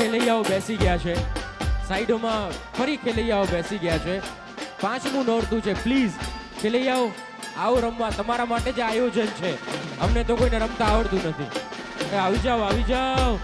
ખેલૈયાઓ બેસી ગયા છે, સાઈડોમાં ફરી ખેલૈયાઓ બેસી ગયા છે. 5મું નોરતું છે. પ્લીઝ ખેલૈયાઓ આવો રમવા, તમારા માટે જ આયોજન છે. અમને તો કોઈને રમતા આવડતું નથી. આવી જાઓ, આવી જાઓ.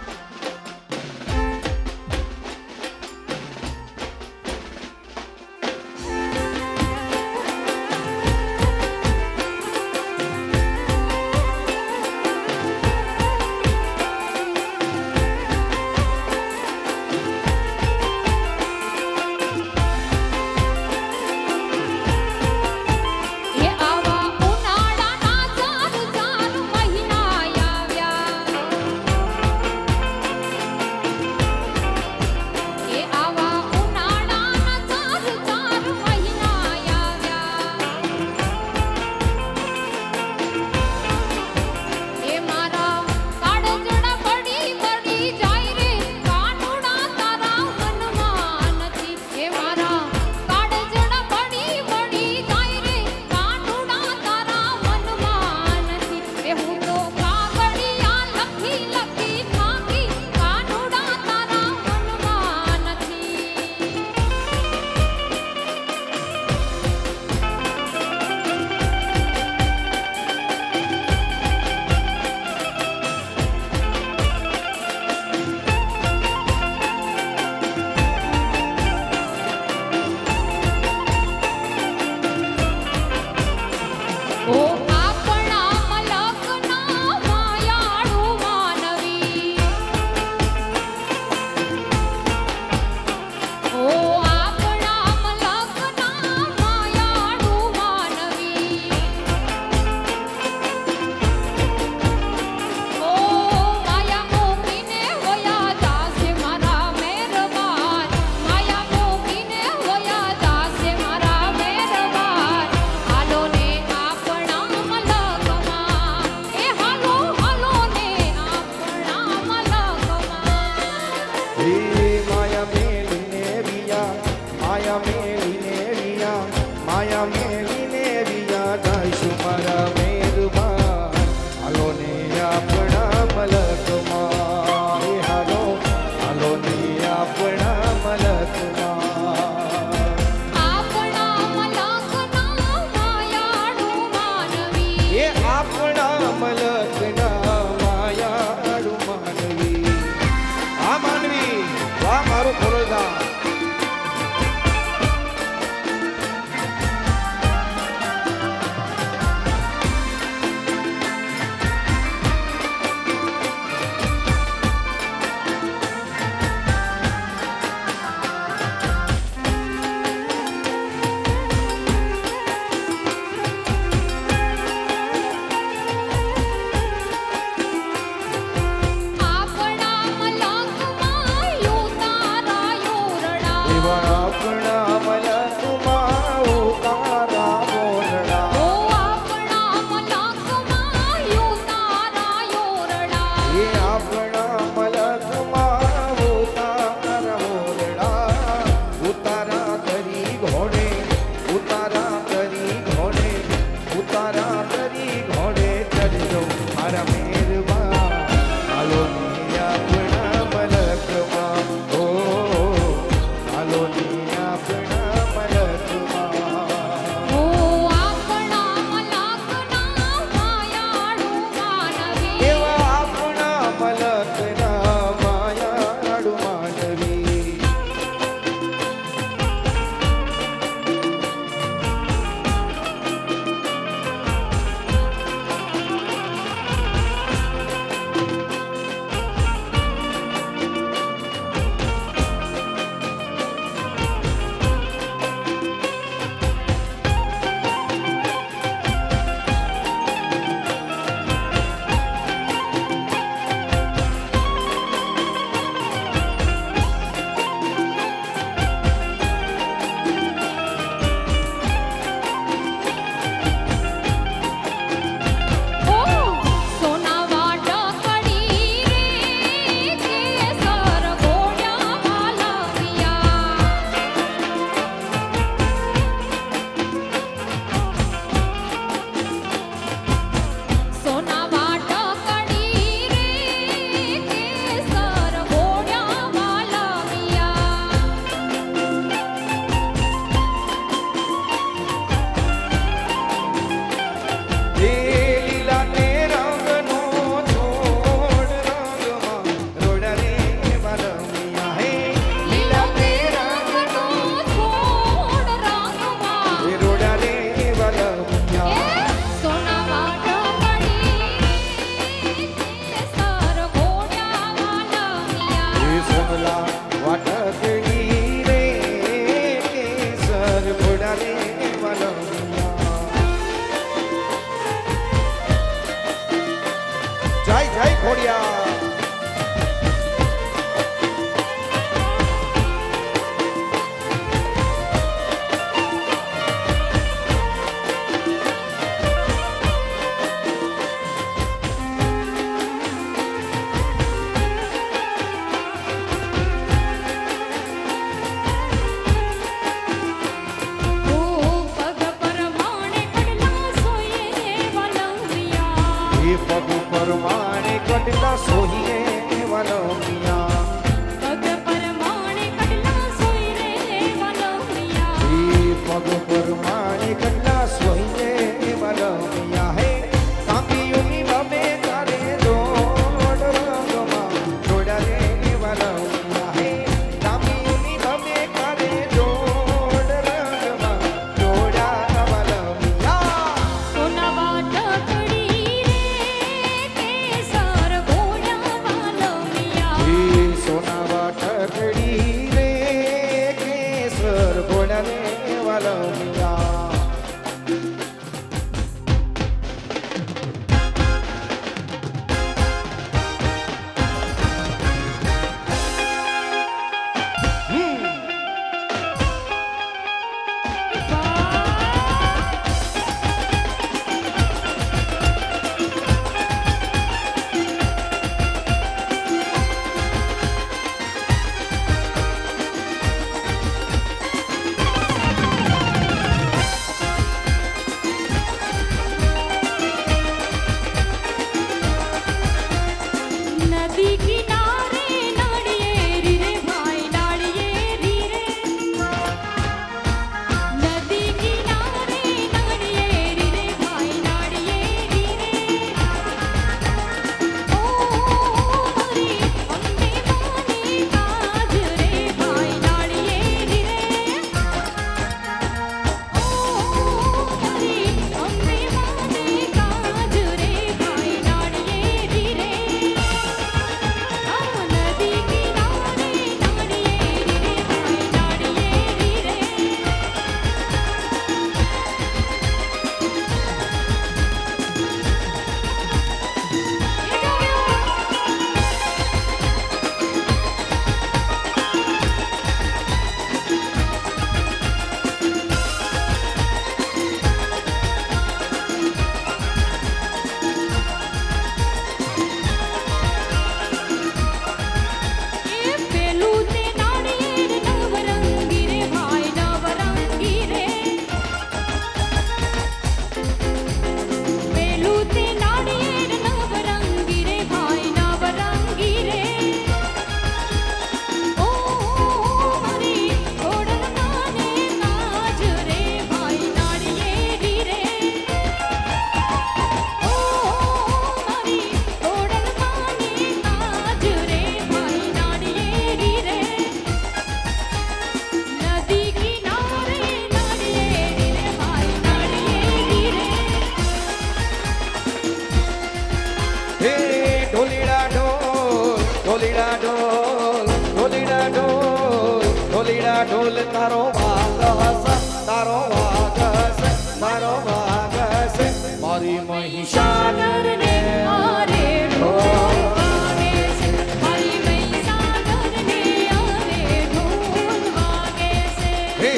ઢોલ તારો વાગ હશે, તારો વાગ હશે, તારો વાગ હશે. મારી મહિષાગર સાગરને આરે ઢોલ વાગે છે, મારી મહીસાગરને આરે ઢોલ વાગે છે. હે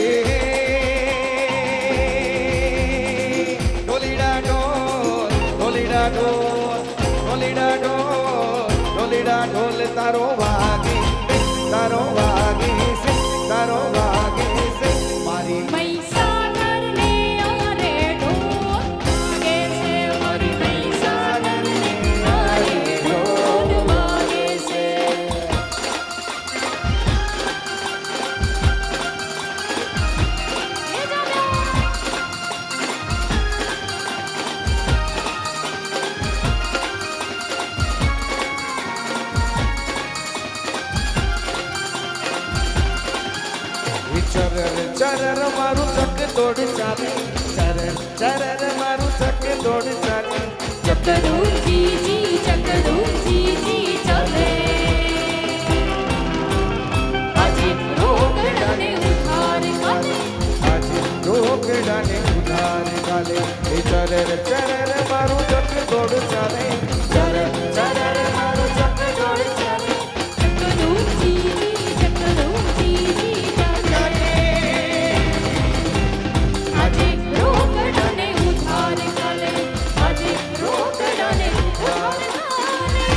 ઢોલીડા ઢોલ, ઢોલીડા ઢોલ, ઢોલીડા ઢોલ, ઢોલીડા ઢોલ તારો વાગે, તારો વાગે છે, તારો વાગે છે. મારી મહીસાગરને આરે ઢોલ વાગે છે, મારી મહીસાગરને આરે ઢોલ વાગે છે. એ જાજો ચરર ચરર મારું ચક દોડ ચાલે, ચરર ચરર મારું ચક દોડ ચાલે. ચકડું જી જી ચાલે. આજે રોકડાને ઉધાર કાલે, આજે ઢોકળાને ઉધાર ચાલે. એ ચરર ચરર મારું ચક દોડ ચાલે, ચરર ચરર મારું ચક દોડ ચાલે. ચકડું જી ચાલે. આજે રોકડાને ઉધાર કાલે, આજે રોકડાને ઉધાર કાલે.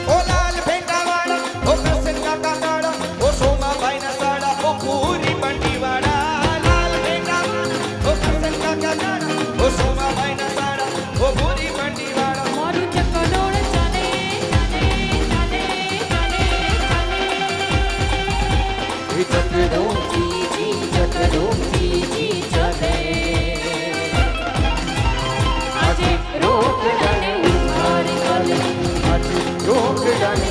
ઓ લાલ ભેંડાવાળા, ઓ કરશન કાકા કાળા, ઓ સોમાભાઈના સાળા, ઓ પૂરી બંટીવાળા. લાલ ભેંડાવાળા, ઓ કરશન કાકા કાળા, ઓ સોમાભાઈના સાળા, ઓ પૂરી બંટીવાળા. મારું ચકડોળ ચાલે ચાલે ચાલે ચાલે ચાલે. એ ચકડો ચકડું જી ચાલે. આજે રોકડાને ઉધાર કાલે, આજે ઢોકળાને